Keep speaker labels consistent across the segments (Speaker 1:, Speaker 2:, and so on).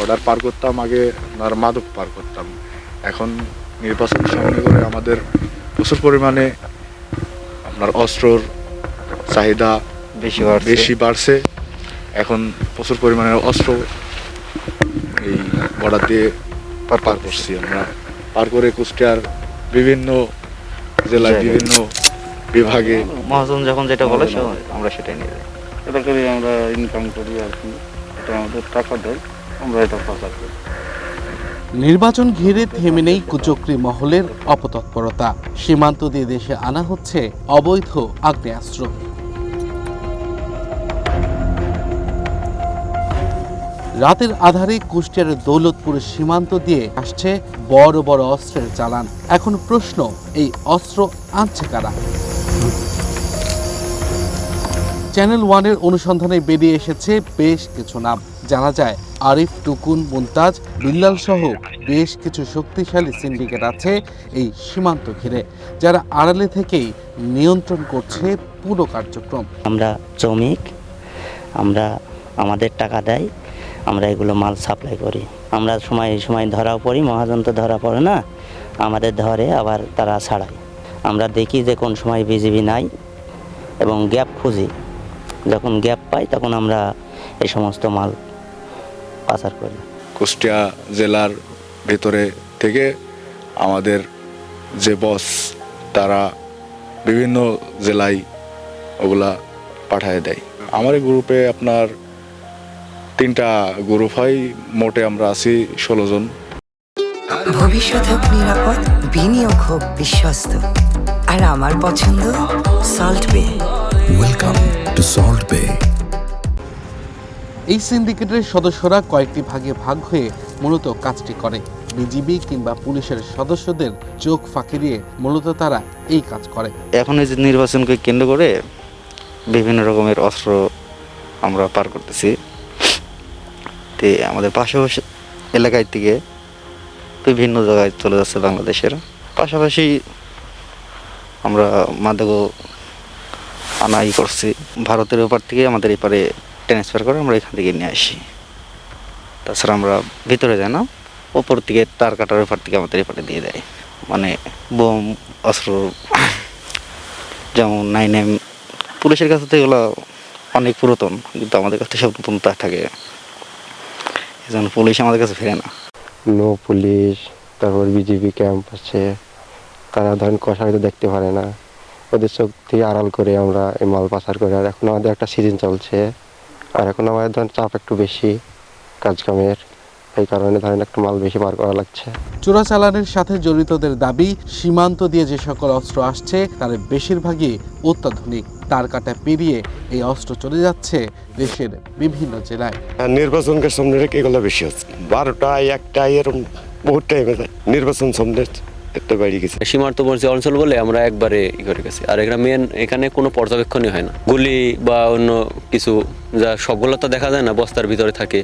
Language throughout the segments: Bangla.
Speaker 1: বর্ডার পার করতাম, আগে আর মাদক পার করতাম। এখন নির্বাচন সামনে করে আমাদের প্রচুর পরিমাণে আপনার অস্ত্রর চাহিদা বেশি বাড়ছে। এখন প্রচুর পরিমাণে অস্ত্র এই বর্ডার দিয়ে পার করছি আমরা। পার করে কুষ্টিয়ার বিভিন্ন জেলায় বিভিন্ন বিভাগে
Speaker 2: মহাজন যখন যেটা বলে আমরা সেটাই নিয়ে যাই।
Speaker 3: এটা করি আমরা ইনকাম করি আর কি, এটা আমাদের টাকা দেয়, আমরা এটা পাচার করি।
Speaker 4: নির্বাচন ঘিরে থেমে নেই কুচক্রী মহলের অপতৎপরতা। সীমান্ত দিয়ে দেশে আনা হচ্ছে অবৈধ আগ্নেয়াস্ত্র। রাতের আধারে কুষ্টিয়ার দৌলতপুরের সীমান্ত দিয়ে আসছে বড় বড় অস্ত্রের চালান। এখন প্রশ্ন, এই অস্ত্র আনছে কারা? চ্যানেল ওয়ানের অনুসন্ধানে বেরিয়ে এসেছে বেশ কিছু নাম। জানা যায় আরিফ, টুকুন, মুমতাজ, বিল্লাল সহ বেশ কিছু শক্তিশালী সিন্ডিকেট আছে এই সীমান্ত ঘিরে, যারা আড়ালে থেকেই নিয়ন্ত্রণ করছে পুরো কার্যক্রম।
Speaker 2: আমরা শ্রমিক, আমরা আমাদের টাকা দেয়, আমরা এগুলো মাল সাপ্লাই করি। আমরা সময় ধরাও পড়ি, মহাজন তো ধরা পড়ে না, আমাদের ধরে আবার তারা ছাড়ায়। আমরা দেখি যে কোন সময় বিজিবি নাই এবং গ্যাপ খুঁজি, যখন গ্যাপ পাই তখন আমরা এই সমস্ত মাল পাচার করি।
Speaker 1: কুষ্টিয়া জেলার ভিতরে থেকে আমাদের যে বস তারা বিভিন্ন জেলায় ওগুলা পাঠায় দেয়। আমার এই গ্রুপে আপনার 3টা গ্রুপ হয়, মোটে আমরা আছি 16 জন।
Speaker 5: ভবিষ্যৎ হোক নিরাপদ, বিনিয়োগ হোক বিশ্বস্ত, আর আমার পছন্দ সল্ট বে।
Speaker 6: ওয়েলকাম টু সল্ট বে।
Speaker 4: এই সিন্ডিকেটের সদস্যরা কয়েকটি ভাগে ভাগ হয়ে মূলত কাজটি করে। বিজিবি কিংবা পুলিশের সদস্যদের চোখ ফাঁকি দিয়ে মূলত তারা এই কাজ করে।
Speaker 2: এখন এই যে নির্বাচনকে কেন্দ্র করে বিভিন্ন রকমের অস্ত্র আমরা পার করতেছি। তে আমাদের পাশাপাশি এলাকায় থেকে বিভিন্ন জায়গায় চলে যাচ্ছে বাংলাদেশের। পাশাপাশি আমরা মাদকও আনাই করছি ভারতের ওপার থেকে আমাদের এপারে ট্রান্সফার করে আমরা এখান থেকে নিয়ে আসি। তাছাড়া আমরা ভিতরে যাই না, ওপর থেকে তার কাটার ওপার থেকে আমাদের এপারে দিয়ে দেয়। মানে বোম, অস্ত্র, যেমন 9M, পুলিশের কাছে তো এগুলো অনেক পুরাতন, কিন্তু আমাদের কাছে সব নতুন থাকে, এই জন্য পুলিশ আমাদের কাছে ফিরে না।
Speaker 7: নো পুলিশ, তারপর বিজিবি ক্যাম্প আছে, তারা ধরেন কষা হয়তো দেখতে পারে না, ওদের চোখ থেকে আড়াল করে আমরা এই মাল পাচার করি। আর এখন আমাদের একটা সিজন চলছে, আর এখন আমাদের ধরেন চাপ একটু বেশি কাজকামের, এই কারণে ধরেন একটু মাল বেশি পার করা লাগছে।
Speaker 4: চোরাচালানের সাথে জড়িতদের দাবি, সীমান্ত দিয়ে যে সকল অস্ত্র আসছে তার বেশিরভাগই অত্যাধুনিক। তার কাটা পেরিয়ে এই অস্ত্র চলে যাচ্ছে দেশের বিভিন্ন জেলায়।
Speaker 8: নির্বাচনকে সামনে রেখে এগুলো বেশি হচ্ছে, 12টায় 1টায় এরকম বহুত টাইমে যায় নির্বাচন সামনে একটা বেড়ে গেছে।
Speaker 9: সীমান্তবর্তী অঞ্চল বলে আমরা একবারে করে গেছি। আর এখানে কোনো পর্যবেক্ষণই হয় না, গুলি বা অন্য কিছু, যা সবগুলো তো দেখা যায় না, বস্তার ভিতরে থাকে।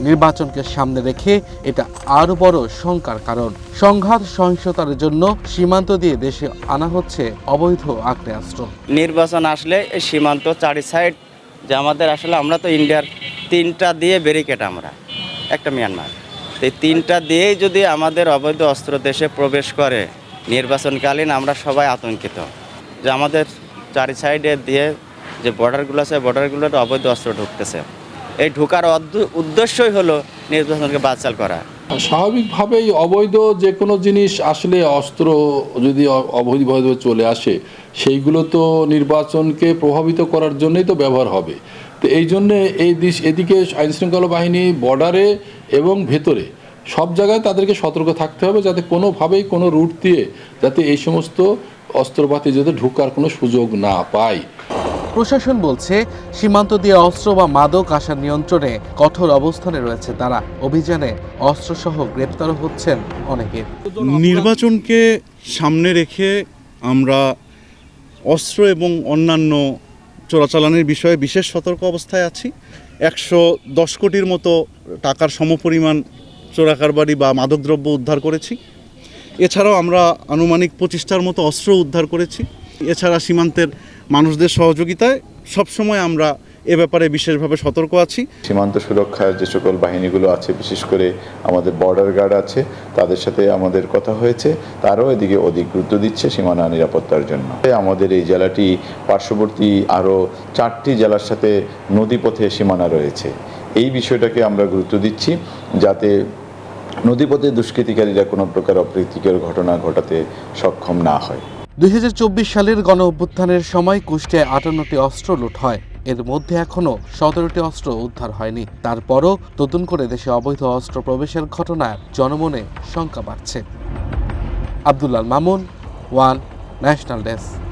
Speaker 4: নির্বাচনকে সামনে রেখে এটা আরো বড় শঙ্কার কারণ। সংঘাত সহিংসতার জন্য সীমান্ত দিয়ে দেশে আনা হচ্ছে অবৈধ আগ্নেয়াস্ত্র।
Speaker 10: নির্বাচন আসলে এই সীমান্ত চারি সাইড যে আমাদের, আসলে আমরা তো ইন্ডিয়ার 3টা দিয়ে ব্যারিকেড, আমরা একটা মিয়ানমার, এই 3টা দিয়েই যদি আমাদের অবৈধ অস্ত্র দেশে প্রবেশ করে নির্বাচনকালীন, আমরা সবাই আতঙ্কিত যে আমাদের চারি সাইডে দিয়ে যে বর্ডারগুলো আছে, বর্ডারগুলোতে অবৈধ অস্ত্র ঢুকতেছে। এই ঢোকার উদ্দেশ্যই হলো নির্বাচনকে বানচাল করা।
Speaker 11: স্বাভাবিকভাবেই অবৈধ যে কোনো জিনিস আসলে, অস্ত্র যদি অবৈধভাবে চলে আসে, সেইগুলো তো নির্বাচনকে প্রভাবিত করার জন্যই তো ব্যবহার হবে। তো এই জন্যে এদিকে আইনশৃঙ্খলা বাহিনী বর্ডারে এবং ভেতরে সব জায়গায় তাদেরকে সতর্ক থাকতে হবে, যাতে কোনোভাবেই কোনো রুট দিয়ে যাতে এই সমস্ত অস্ত্রপাতি যাতে ঢোকার কোনো সুযোগ না পায়।
Speaker 4: প্রশাসন বলছে সীমান্ত দিয়ে অস্ত্র বা মাদক আসার নিয়ন্ত্রণে কঠোর অবস্থানে রয়েছে তারা। অভিযানে অস্ত্রসহ গ্রেপ্তারও হচ্ছেন অনেকে।
Speaker 12: নির্বাচনকে সামনে রেখে আমরা অস্ত্র এবং অন্যান্য চোরাচালানের বিষয়ে বিশেষ সতর্ক অবস্থায় আছি। 110 কোটির মতো টাকার সমপরিমাণ চোরাকারবারি বা মাদকদ্রব্য উদ্ধার করেছি। এছাড়াও আমরা আনুমানিক 25টার মতো অস্ত্র উদ্ধার করেছি। এছাড়া সীমান্তের মানুষদের সহযোগিতায় সবসময় আমরা এ ব্যাপারে বিশেষভাবে সতর্ক আছি।
Speaker 13: সীমান্ত সুরক্ষার যে সকল বাহিনীগুলো আছে, বিশেষ করে আমাদের বর্ডার গার্ড আছে, তাদের সাথে আমাদের কথা হয়েছে, তারাও এদিকে অধিক গুরুত্ব দিচ্ছে সীমানা নিরাপত্তার জন্য। আমাদের এই জেলাটি পার্শ্ববর্তী আরও 4টি জেলার সাথে নদীপথে সীমানা রয়েছে। এই বিষয়টাকে আমরা গুরুত্ব দিচ্ছি যাতে নদীপথে দুষ্কৃতিকারীরা কোনো প্রকার অপ্রীতিকর ঘটনা ঘটাতে সক্ষম না হয়।
Speaker 4: 2024 সালের গণ অভ্যুত্থানের সময় কুষ্টিয়ায় 58টি অস্ত্র লুট হয়। এর মধ্যে এখনও 17টি অস্ত্র উদ্ধার হয়নি। তারপরও নতুন করে দেশে অবৈধ অস্ত্র প্রবেশের ঘটনায় জনমনে শঙ্কা বাড়ছে। Abdullah Mamun, one national desk.